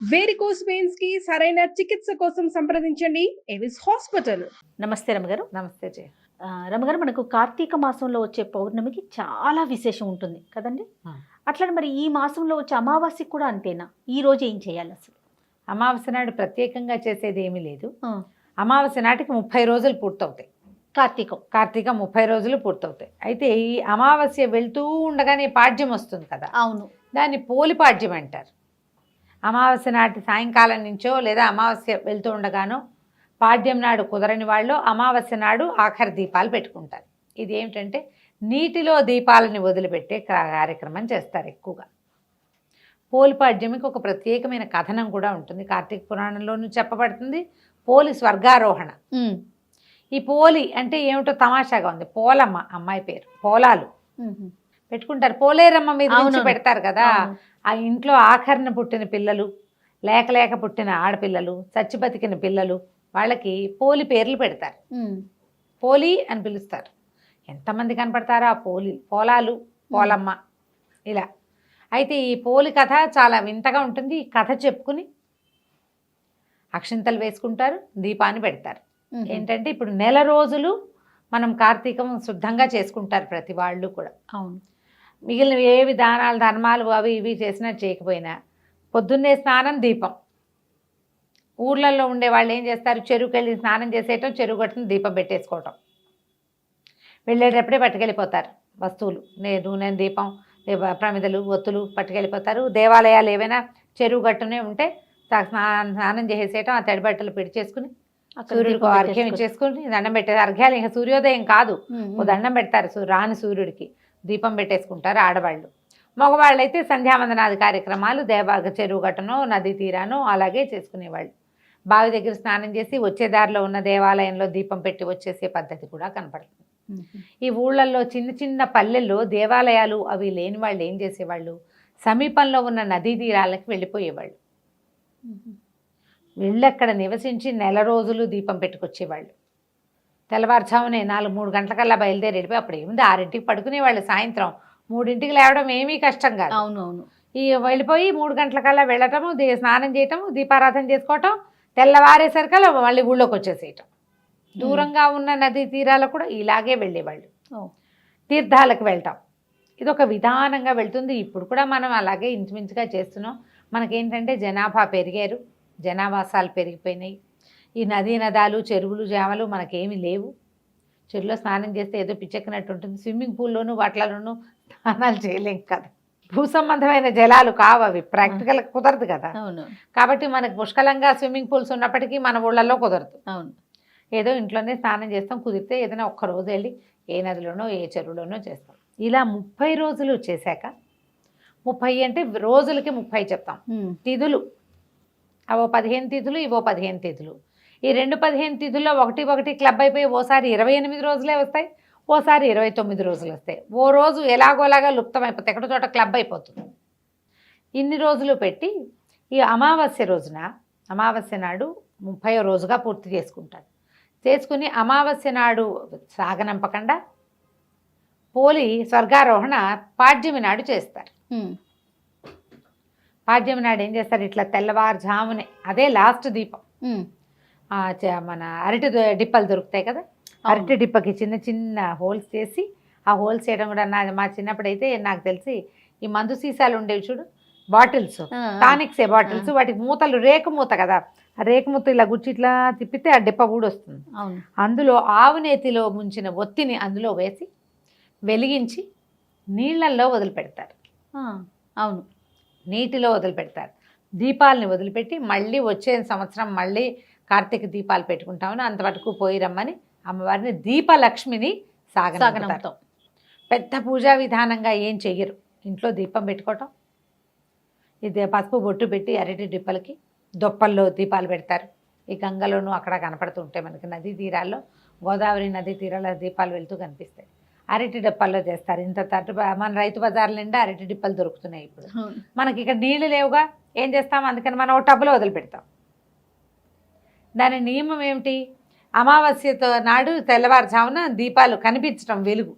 Varicose veins కి సరైన చికిత్స కోసం సంప్రదించండి ఎవిస్ హాస్పిటల్. నమస్తే రమగారు. నమస్తే జయ. రమగారు, మనకు కార్తీక మాసంలో వచ్చే పౌర్ణమికి చాలా విశేషం ఉంటుంది కదండి. అట్లా మరి ఈ మాసంలో వచ్చే అమావాస్యకి కూడా అంతేనా? ఈ రోజు ఏం చేయాలి అసలు? అమావాస్య నాడు ప్రత్యేకంగా చేసేది ఏమీ లేదు. అమావాస్య నాటికి 30 రోజులు పూర్తవుతాయి. కార్తీక 30 రోజులు పూర్తవుతాయి. అయితే ఈ అమావాస్య వెళ్తూ ఉండగానే పాడ్యం వస్తుంది కదా. అవును. దాన్ని పోలి పాడ్యం అంటారు. అమావాస్య నాటి సాయంకాలం నుంచో లేదా అమావాస్య వెళ్తూ ఉండగానో పాడ్యం నాడు కుదరని వాళ్ళు అమావాస్య నాడు ఆఖరి దీపాలు పెట్టుకుంటారు. ఇది ఏమిటంటే నీటిలో దీపాలని వదిలిపెట్టే కార్యక్రమం చేస్తారు ఎక్కువగా. పోలిపాడ్యమికి ఒక ప్రత్యేకమైన కథనం కూడా ఉంటుంది. కార్తీక పురాణంలోనూ చెప్పబడుతుంది. పోలి స్వర్గారోహణ. ఈ పోలి అంటే ఏమిటో తమాషాగా ఉంది. పోలమ్మ అమ్మాయి పేరు. పోలాలు పెట్టుకుంటారు. పోలేరమ్మ మీద నుంచి పెడతారు కదా. ఆ ఇంట్లో ఆఖరణ పుట్టిన పిల్లలు, లేక పుట్టిన ఆడపిల్లలు, చచ్చి బతికిన పిల్లలు, వాళ్ళకి పోలి పేర్లు పెడతారు. పోలి అని పిలుస్తారు. ఎంతమంది కనపడతారో ఆ పోలాలు, పోలమ్మ ఇలా. అయితే ఈ పోలి కథ చాలా వింతగా ఉంటుంది. ఈ కథ చెప్పుకుని అక్షింతలు వేసుకుంటారు, దీపాన్ని పెడతారు. ఏంటంటే ఇప్పుడు నెల రోజులు మనం కార్తీకం శుద్ధంగా చేసుకుంటారు ప్రతి వాళ్ళు కూడా. అవును. మిగిలిన ఏవి దానాలు ధర్మాలు అవి ఇవి చేసినా చేయకపోయినా పొద్దున్నే స్నానం, దీపం. ఊర్లలో ఉండే వాళ్ళు ఏం చేస్తారు, చెరువుకి వెళ్ళి స్నానం చేసేయటం, చెరువు కట్టుని దీపం పెట్టేసుకోవటం. వెళ్ళేటప్పుడే పట్టుకెళ్ళిపోతారు వస్తువులు, నూనె, దీపం, ప్రమిదలు, ఒత్తులు పట్టుకెళ్ళిపోతారు. దేవాలయాలు ఏవైనా చెరువు గట్టునే ఉంటే స్నానం చేసేయటం, ఆ తడి బట్టలు పెడిచేసుకుని సూర్యుడికి అర్ఘ్యం ఇచ్చేసుకుని దండం పెట్టేది. అర్ఘ్యాలు ఇంకా సూర్యోదయం కాదు, ఓ దండం పెడతారు రాని సూర్యుడికి, దీపం పెట్టేసుకుంటారు ఆడవాళ్ళు. మగవాళ్ళు అయితే సంధ్యావందనాది కార్యక్రమాలు చెరువు గట్టునో నదీ తీరానో అలాగే చేసుకునేవాళ్ళు. బావి దగ్గర స్నానం చేసి వచ్చే దారిలో ఉన్న దేవాలయంలో దీపం పెట్టి వచ్చేసే పద్ధతి కూడా కనపడుతుంది. ఈ ఊళ్ళల్లో చిన్న చిన్న పల్లెల్లో దేవాలయాలు అవి లేని వాళ్ళు ఏం చేసేవాళ్ళు, సమీపంలో ఉన్న నదీ తీరాలకు వెళ్ళిపోయేవాళ్ళు. వెళ్ళక్కడ నివసించి నెల రోజులు దీపం పెట్టుకొచ్చేవాళ్ళు. తెల్లవారుజామునే 4-3 గంటలకల్లా బయలుదేరి వెళ్ళిపోయి అప్పుడు ఏముంది 6ంటికి పడుకునేవాళ్ళు. సాయంత్రం 3ంటికి లేవడం ఏమీ కష్టం కాదు. అవునవును. ఈ వెళ్ళిపోయి 3 గంటలకల్లా వెళ్ళటము, స్నానం చేయటము, దీపారాధన చేసుకోవటం, తెల్లవారేసరికల్లా మళ్ళీ ఊళ్ళోకి వచ్చేసేయటం. దూరంగా ఉన్న నదీ తీరాలకు కూడా ఇలాగే వెళ్ళేవాళ్ళు. తీర్థాలకు వెళ్ళటం ఇదొక విధానంగా వెళ్తుంది. ఇప్పుడు కూడా మనం అలాగే ఇంచుమించుగా చేస్తున్నాం. మనకేంటంటే జనాభా పెరిగారు, జనావాసాలు పెరిగిపోయినాయి. ఈ నదీ నదాలు, చెరువులు, జామలు మనకేమీ లేవు. చెరువులో స్నానం చేస్తే ఏదో పిచ్చెక్కినట్టు ఉంటుంది. స్విమ్మింగ్ పూల్లోనూ వాటిలోనూ స్నానాలు చేయలేం కదా. భూ సంబంధమైన జలాలు కావు అవి, ప్రాక్టికల్ కుదరదు కదా. కాబట్టి మనకు పుష్కలంగా స్విమ్మింగ్ పూల్స్ ఉన్నప్పటికీ మన ఊళ్ళల్లో కుదరదు. అవును. ఏదో ఇంట్లోనే స్నానం చేస్తాం, కుదిరితే ఏదైనా ఒక్కరోజు వెళ్ళి ఏ నదిలోనో ఏ చెరువులోనో చేస్తాం. ఇలా 30 రోజులు చేశాక, 30 అంటే రోజులకి 30 చెప్తాం. తిథులు అవో 15 తిథులు, ఇవో 15 తిథులు. ఈ 15 తిథుల్లో ఒకటి క్లబ్ అయిపోయి ఓసారి 28 రోజులే వస్తాయి, ఓసారి 29 రోజులు వస్తాయి. ఓ రోజు ఎలాగోలాగా లుప్తం అయిపోతాయి, ఎక్కడో చోట క్లబ్ అయిపోతుంది. ఇన్ని రోజులు పెట్టి ఈ అమావాస్య రోజున, అమావాస్య నాడు 30వ రోజుగా పూర్తి చేసుకుంటారు. చేసుకుని అమావాస్య నాడు సాగనంపకుండా పోలి స్వర్గారోహణ పాడ్యమి నాడు చేస్తారు. పాడ్యమి నాడు ఏం చేస్తారు, ఇట్లా తెల్లవారుజామునే, అదే లాస్ట్ దీపం. మన అరటి డిప్పలు దొరుకుతాయి కదా, అరటి డిప్పకి చిన్న చిన్న హోల్స్ చేసి, ఆ హోల్స్ చేయడం కూడా మా చిన్నప్పుడైతే నాకు తెలిసి ఈ మందు సీసాలు ఉండేవి చూడు, బాటిల్స్, టానిక్సే బాటిల్స్, వాటికి మూతలు రేకు మూత కదా, ఆ రేకు మూత ఇలా గుచ్చి ఇట్లా తిప్పితే ఆ డిప్ప ఊడొస్తుంది. అందులో ఆవు నేతిలో ముంచిన ఒత్తిని అందులో వేసి వెలిగించి నీళ్ళల్లో వదిలిపెడతారు. అవును, నీటిలో వదిలిపెడతారు. దీపాలని వదిలిపెట్టి మళ్ళీ వచ్చే సంవత్సరం మళ్ళీ కార్తీక దీపాలు పెట్టుకుంటామని అంతవరకు పోయి రమ్మని అమ్మవారిని దీపలక్ష్మిని సాగనంపుతారు. పెద్ద పూజా విధానంగా ఏం చెయ్యరు. ఇంట్లో దీపం పెట్టుకోవటం, ఇది పసుపు బొట్టు పెట్టి అరటి డిప్పలకి దొప్పల్లో దీపాలు పెడతారు. ఈ గంగలోనూ అక్కడ కనపడుతూ ఉంటాయి మనకి నదీ తీరాల్లో, గోదావరి నదీ తీరాల దీపాలు వెళ్తూ కనిపిస్తాయి. అరటి డిప్పల్లో చేస్తారు. ఇంత తట్టు మన రైతు బజార్ల నిండా అరటి డిప్పలు దొరుకుతున్నాయి ఇప్పుడు. మనకి ఇక్కడ నీళ్లు లేవుగా, ఏం చేస్తాం, అందుకని మనం ఒక టబ్బులో వదిలిపెడతాం. దాని నియమం ఏమిటి, అమావాస్యతో నాడు తెల్లవారుజామున దీపాలు కనిపించడం, వెలుగు.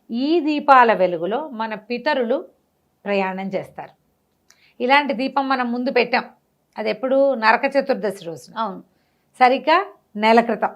ఈ దీపాల వెలుగులో మన పితరులు ప్రయాణం చేస్తారు. ఇలాంటి దీపం మనం ముందు పెట్టాం. అది ఎప్పుడు నరక చతుర్దశి రోజున, అవును సరిగ్గా నెల క్రితం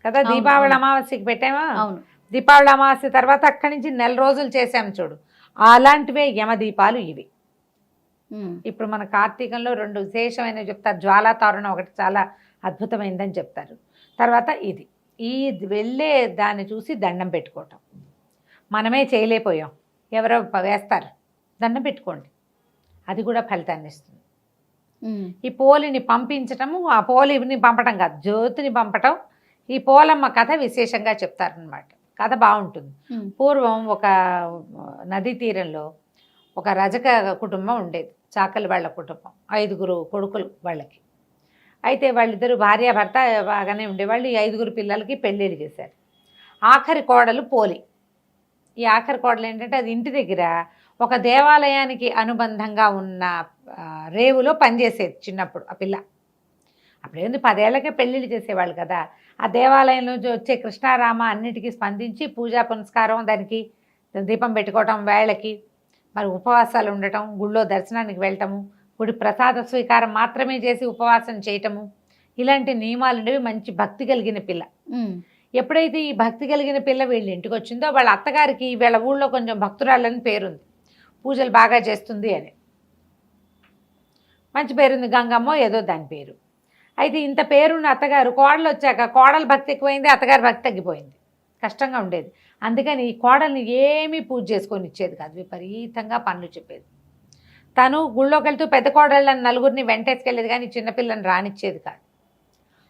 కదా. అవును, దీపావళి అవును. అమావాస్యకి పెట్టామా, అవును దీపావళి అమావాస్య తర్వాత అక్కడి నుంచి నెల రోజులు చేసాం చూడు, అలాంటివే యమ దీపాలు ఇవి. ఇప్పుడు మన కార్తీకంలో 2 విశేషమైనవి చెప్తారు. జ్వాలా తోరణం ఒకటి చాలా అద్భుతమైందని చెప్తారు. తర్వాత ఇది వెళ్ళే దాన్ని చూసి దండం పెట్టుకోవటం. మనమే చేయలేకపోయాం, ఎవరో వేస్తారు, దండం పెట్టుకోండి, అది కూడా ఫలితాన్ని ఇస్తుంది. ఈ పోలిని పంపించటము, ఆ పోలిని పంపటం కాదు, జ్యోతిని పంపటం. ఈ పోలమ్మ కథ విశేషంగా చెప్తారనమాట. కథ బాగుంటుంది. పూర్వం ఒక నదీ తీరంలో ఒక రజక కుటుంబం ఉండేది, చాకలి వాళ్ళ కుటుంబం, 5 కొడుకులు వాళ్ళకి. అయితే వాళ్ళిద్దరు భార్యాభర్త బాగానే ఉండేవాళ్ళు. ఈ 5 పిల్లలకి పెళ్ళిళ్ళు చేశారు. ఆఖరి కోడలు పోలి. ఈ ఆఖరి కోడలు ఏంటంటే, అది ఇంటి దగ్గర ఒక దేవాలయానికి అనుబంధంగా ఉన్న రేవులో పనిచేసేది చిన్నప్పుడు ఆ పిల్ల. అప్పుడేంది 10 ఏళ్ళకే పెళ్ళిళ్ళు చేసేవాళ్ళు కదా. ఆ దేవాలయంలో వచ్చే కృష్ణారామ అన్నిటికీ స్పందించి పూజా పునస్కారం, దానికి దీపం పెట్టుకోవటం, వేళకి మరి ఉపవాసాలు ఉండటం, గుళ్ళో దర్శనానికి వెళ్ళటము, గుడి ప్రసాద స్వీకారం మాత్రమే చేసి ఉపవాసం చేయటము, ఇలాంటి నియమాలు ఉండేవి. మంచి భక్తి కలిగిన పిల్ల. ఎప్పుడైతే ఈ భక్తి కలిగిన పిల్ల వీళ్ళ ఇంటికి వచ్చిందో, వాళ్ళ అత్తగారికి వీళ్ళ ఊళ్ళో కొంచెం భక్తురాలని పేరుంది, పూజలు బాగా చేస్తుంది అని మంచి పేరుంది, గంగమ్మో ఏదో దాని పేరు. అయితే ఇంత పేరున్న అత్తగారు కోడలు వచ్చాక కోడలు భక్తి ఎక్కువైంది, అత్తగారి భక్తి తగ్గిపోయింది, కష్టంగా ఉండేది. అందుకని ఈ కోడల్ని ఏమీ పూజ చేసుకొని ఇచ్చేది కాదు, విపరీతంగా పనులు చెప్పేది. తను గుళ్ళోకి వెళ్తూ పెద్ద కోడళ్ళని 4 వెంటేసుకెళ్ళేది, కానీ చిన్నపిల్లని రానిచ్చేది కాదు.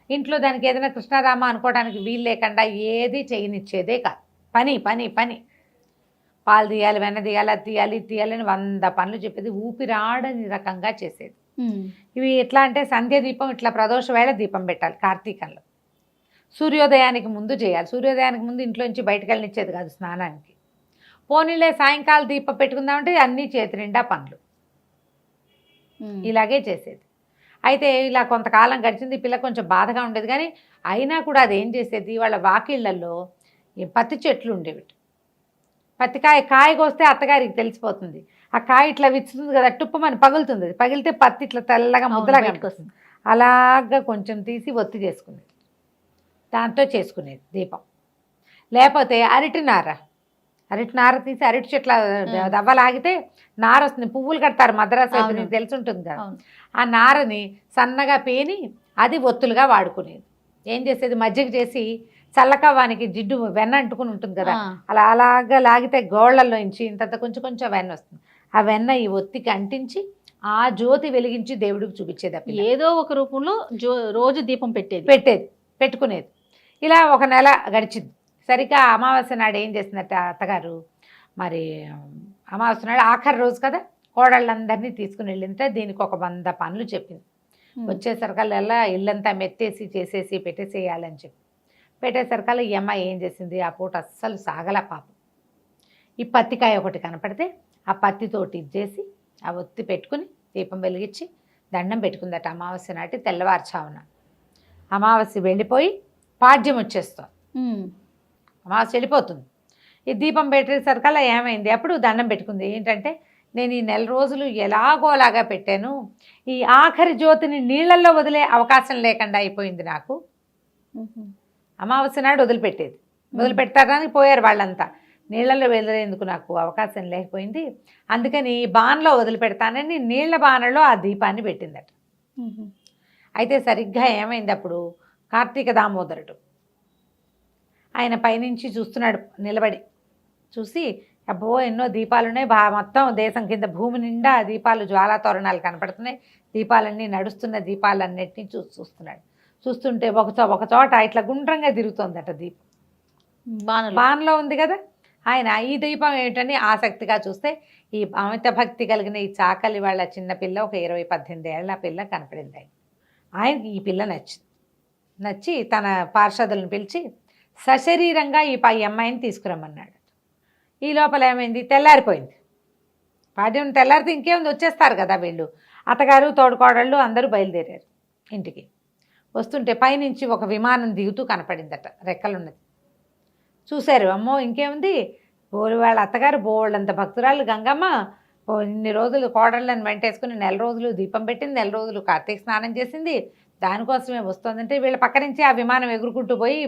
ఇంట్లో దానికి ఏదైనా కృష్ణారామ అనుకోవడానికి వీలు లేకుండా ఏది చేయనిచ్చేదే కాదు. పని పని పని, పాలు తీయాలి, వెన్న తీయాలి, అది తీయాలి, ఇది తీయాలని 100 పనులు చెప్పేది. ఊపిరాడని రకంగా చేసేది. ఇవి ఎట్లా అంటే, సంధ్య దీపం ఇట్లా ప్రదోష వేళ దీపం పెట్టాలి కార్తీకంలో, సూర్యోదయానికి ముందు చేయాలి. సూర్యోదయానికి ముందు ఇంట్లోంచి బయటకు వెళ్ళనిచ్చేది కాదు స్నానానికి. పోనీలే సాయంకాలం దీపం పెట్టుకుందామంటే అన్నీ చేతి నిండా పనులు, ఇలాగే చేసేది. అయితే ఇలా కొంతకాలం గడిచింది. పిల్ల కొంచెం బాధగా ఉండేది, కానీ అయినా కూడా అది ఏం చేసేది, వాళ్ళ వాకిళ్లలో ఈ పత్తి చెట్లు ఉండేవి. పత్తికాయ కోస్తే అత్తగారికి తెలిసిపోతుంది. ఆ కాయ ఇట్లా విచ్చుతుంది కదా, టుప్పమని పగులుతుంది. అది పగిలితే పత్తి ఇట్లా తెల్లగా ముద్దలాగా వస్తుంది. అలాగా కొంచెం తీసి ఒత్తి చేసుకునేది, దాంతో చేసుకునేది దీపం. లేకపోతే అరటి నార తీసి అరటి చెట్ల దవ్వలాగితే నార వస్తుంది, పువ్వులు కడతారు మద్రాసు అయితే, నీకు తెలిసి ఉంటుంది కదా. ఆ నారని సన్నగా పేని అది ఒత్తులుగా వాడుకునేది. ఏం చేసేది, మజ్జిగ చేసి చల్లకవ్వానికి జిడ్డు వెన్న అంటుకుని ఉంటుంది కదా, అలాగా లాగితే గోళ్లలో నుంచి ఇంతంత కొంచెం కొంచెం వెన్న వస్తుంది. ఆ వెన్న ఈ ఒత్తికి అంటించి ఆ జ్యోతి వెలిగించి దేవుడికి చూపించేది. ఏదో ఒక రూపంలో రోజు దీపం పెట్టుకునేది. ఇలా ఒక నెల గడిచింది. సరిగ్గా అమావాస్య నాడు ఏం చేసిందట అత్తగారు, మరి అమావాస్య నాడు ఆఖరి రోజు కదా, కోడళ్ళందరినీ తీసుకుని వెళ్ళిందంటే దీనికి ఒక 100 పనులు చెప్పింది. వచ్చేసరికల్లా ఇల్లంతా మెత్తేసి చేసేసి పెట్టేసేయాలని చెప్పి పెట్టేసరికల్లా ఈ అమ్మాయి ఏం చేసింది, ఆ పూట అస్సలు సాగల పాపం. ఈ పత్తికాయ ఒకటి కనపడితే ఆ పత్తితోటి ఇచ్చేసి ఆ ఒత్తి పెట్టుకుని దీపం వెలిగించి దండం పెట్టుకుందట అమావాస్య నాటి తెల్లవారుచావున. అమావాస్య వెళ్ళిపోయి పాడ్యం వచ్చేస్తాం, అమావాస్య వెళ్ళిపోతుంది. ఈ దీపం పెట్టేసరికల్లా ఏమైంది, అప్పుడు దండం పెట్టుకుంది. ఏంటంటే, నేను ఈ నెల రోజులు ఎలాగోలాగా పెట్టాను, ఈ ఆఖరి జ్యోతిని నీళ్ళల్లో వదిలే అవకాశం లేకుండా అయిపోయింది నాకు. అమావాస్య నాడు వదిలిపెడతారని పోయారు వాళ్ళంతా, నీళ్ళల్లో వదిలేందుకు నాకు అవకాశం లేకపోయింది. అందుకని బాణలో వదిలిపెడతానని నీళ్ల బాణలో ఆ దీపాన్ని పెట్టిందట. అయితే సరిగ్గా ఏమైంది, అప్పుడు కార్తీక దామోదరుడు ఆయన పైనుంచి చూస్తున్నాడు నిలబడి. చూసి అబ్బో ఎన్నో దీపాలు ఉన్నాయి, మొత్తం దేశం కింద భూమి నిండా దీపాలు, జ్వాలా తోరణాలు కనపడుతున్నాయి, దీపాలన్నీ నడుస్తున్న దీపాలన్నిటినీ చూస్తున్నాడు. చూస్తుంటే ఒక చోట ఇట్లా గుండ్రంగా తిరుగుతోందట దీపం, బాణలో ఉంది కదా. ఆయన ఈ దీపం ఏమిటని ఆసక్తిగా చూస్తే ఈ అమిత భక్తి కలిగిన ఈ చాకలి వాళ్ళ చిన్నపిల్ల, ఒక 20-18 ఏళ్ల పిల్ల కనపడింది. ఆయనకి ఈ పిల్ల నచ్చి తన పార్షదులను పిలిచి సశరీరంగా ఈ అమ్మాయిని తీసుకురమ్మన్నాడు. ఈ లోపల ఏమైంది, తెల్లారిపోయింది. పాడ్యం తెల్లారితే ఇంకేముంది, వచ్చేస్తారు కదా వీళ్ళు. అత్తగారు తోడుకోడళ్ళు అందరూ బయలుదేరారు ఇంటికి. వస్తుంటే పైనుంచి ఒక విమానం దిగుతూ కనపడిందట, రెక్కలున్నది. చూశారు, అమ్మో ఇంకేముంది, వాళ్ళ అత్తగారు బోళ్ళంత భక్తురాలు గంగమ్మ ఇన్ని రోజులు కోడళ్ళని వెంటేసుకుని నెల రోజులు దీపం పెట్టింది, నెల రోజులు కార్తీక స్నానం చేసింది, దానికోసమే వస్తుందంటే వీళ్ళ పక్క నుంచి ఆ విమానం ఎగురుకుంటూ పోయి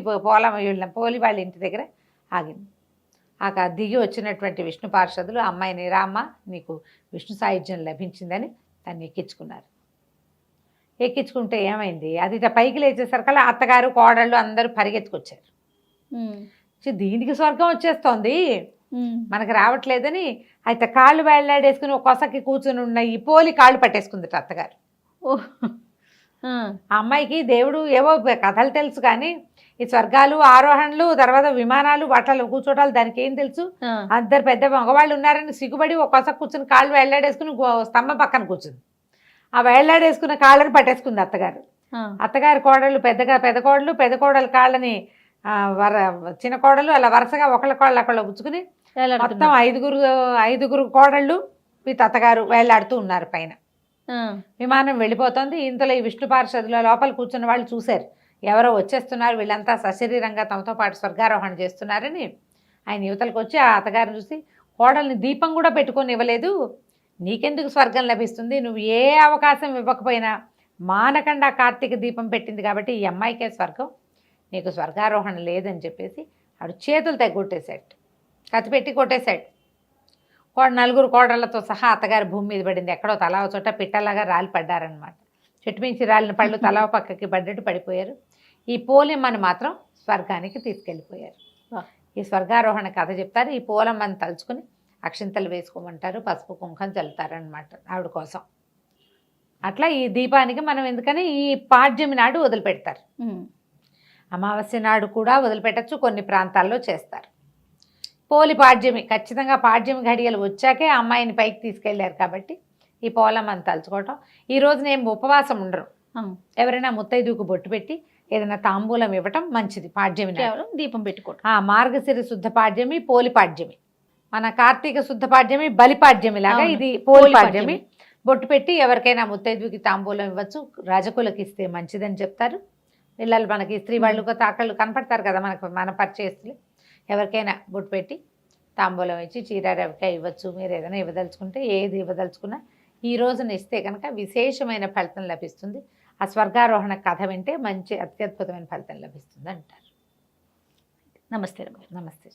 పోలి వాళ్ళ ఇంటి దగ్గర ఆగింది. దిగి వచ్చినటువంటి విష్ణు పార్షదులు అమ్మాయిని రామ్మ నీకు విష్ణు సాయుధ్యం లభించిందని దాన్ని ఎక్కించుకున్నారు. ఎక్కించుకుంటే ఏమైంది, అది ఇట్లా పైకి లేచేసరికల్లా అత్తగారు కోడళ్ళు అందరూ పరిగెత్తుకొచ్చారు. దీనికి స్వర్గం వచ్చేస్తోంది మనకు రావట్లేదని అయితే కాళ్ళు వేళ్లాడేసుకుని ఒక కొసకి కూర్చుని ఉన్న ఈ పోలి కాళ్ళు పట్టేసుకుంది అత్తగారు. ఆ అమ్మాయికి దేవుడు ఏవో కథలు తెలుసు కానీ ఈ స్వర్గాలు ఆరోహణలు తర్వాత విమానాలు వాటిలో కూర్చోటాలు దానికి ఏం తెలుసు. అందరు పెద్ద మగవాళ్ళు ఉన్నారని సిగ్గుపడి ఒక కొస కూర్చుని కాళ్ళు వేళ్లాడేసుకుని స్తంభం పక్కన కూర్చుంది. ఆ వేళ్లాడేసుకున్న కాళ్ళని పట్టేసుకుంది అత్తగారు. అత్తగారి కోడళ్ళు పెద్ద కోడలు కాళ్ళని చిన్న కోడలు అలా వరుసగా ఒకళ్ళ కోళ్ళు అక్కడ పుచ్చుకుని మొత్తం ఐదుగురు కోడళ్ళు వీటి అత్తగారు వేళ్లాడుతూ ఉన్నారు పైన. విమానం వెళ్ళిపోతుంది. ఇంతలో ఈ విష్ణు పార్షదుల లోపల కూర్చున్న వాళ్ళు చూశారు, ఎవరో వచ్చేస్తున్నారు, వీళ్ళంతా సశరీరంగా తమతో పాటు స్వర్గారోహణ చేస్తున్నారని. ఆయన యువతలకు వచ్చి ఆ అత్తగారిని చూసి కోడల్ని దీపం కూడా పెట్టుకొని ఇవ్వలేదు, నీకెందుకు స్వర్గం లభిస్తుంది, నువ్వు ఏ అవకాశం ఇవ్వకపోయినా మానకుండా కార్తీక దీపం పెట్టింది కాబట్టి ఈ అమ్మాయికే స్వర్గం, నీకు స్వర్గారోహణ లేదని చెప్పేసి ఆడు చేతులు తెగొట్టేశాడు, కత్తి పెట్టి కొట్టేశాడు. నలుగురు కోడళ్లతో సహా అత్తగారి భూమి మీద పడింది. ఎక్కడో తలా చోట పిట్టలాగా రాలి పడ్డారనమాట. చెట్టు మించి రాలిన పళ్ళు తలా పక్కకి పడ్డట్టు పడిపోయారు. ఈ పోలమ్మని మాత్రం స్వర్గానికి తీసుకెళ్ళిపోయారు. ఈ స్వర్గారోహణ కథ చెప్తారు. ఈ పోలమ్మని తలుచుకుని అక్షింతలు వేసుకోమంటారు, పసుపు కుంకం చల్లుతారనమాట ఆవిడ కోసం. అట్లా ఈ దీపానికి మనం ఎందుకని ఈ పాడ్యమి నాడు వదిలిపెడతారు. అమావాస్య నాడు కూడా వదిలిపెట్టచ్చు, కొన్ని ప్రాంతాల్లో చేస్తారు. పోలి పాడ్యమి ఖచ్చితంగా పాడ్యమి ఘడియలు వచ్చాకే అమ్మాయిని పైకి తీసుకెళ్లారు కాబట్టి ఈ పోలమ్మని తలుచుకోవటం. ఈ రోజు నేను ఉపవాసం ఉండరు, ఎవరైనా ముత్తైదుకు బొట్టు పెట్టి ఏదైనా తాంబూలం ఇవ్వటం మంచిది. పాడ్యమి దీపం పెట్టుకోవటం. మార్గశిర శుద్ధ పాడ్యమి, పోలి పాడ్యమి. మన కార్తీక శుద్ధ పాడ్యమి బలిపాడ్యమి లాగా ఇది పోలి పాడ్యమి. బొట్టు పెట్టి ఎవరికైనా ముత్తైదుకి తాంబూలం ఇవ్వచ్చు, రాజకులకు ఇస్తే మంచిదని చెప్తారు. పిల్లలు మనకి స్త్రీ వాళ్ళు తాకళ్ళు కనపడతారు కదా మనకు, మన పరిచయస్తులు ఎవరికైనా బొట్టు పెట్టి తాంబూలం ఇచ్చి చీర రవికాయ ఇవ్వచ్చు. మీరు ఏదైనా ఇవ్వదలుచుకుంటే ఏది ఇవ్వదలుచుకున్నా ఈ రోజున ఇస్తే కనుక విశేషమైన ఫలితం లభిస్తుంది. ఆ స్వర్గారోహణ కథ వింటే మంచి అత్యద్భుతమైన ఫలితం లభిస్తుంది అంటారు. నమస్తే. నమస్తే.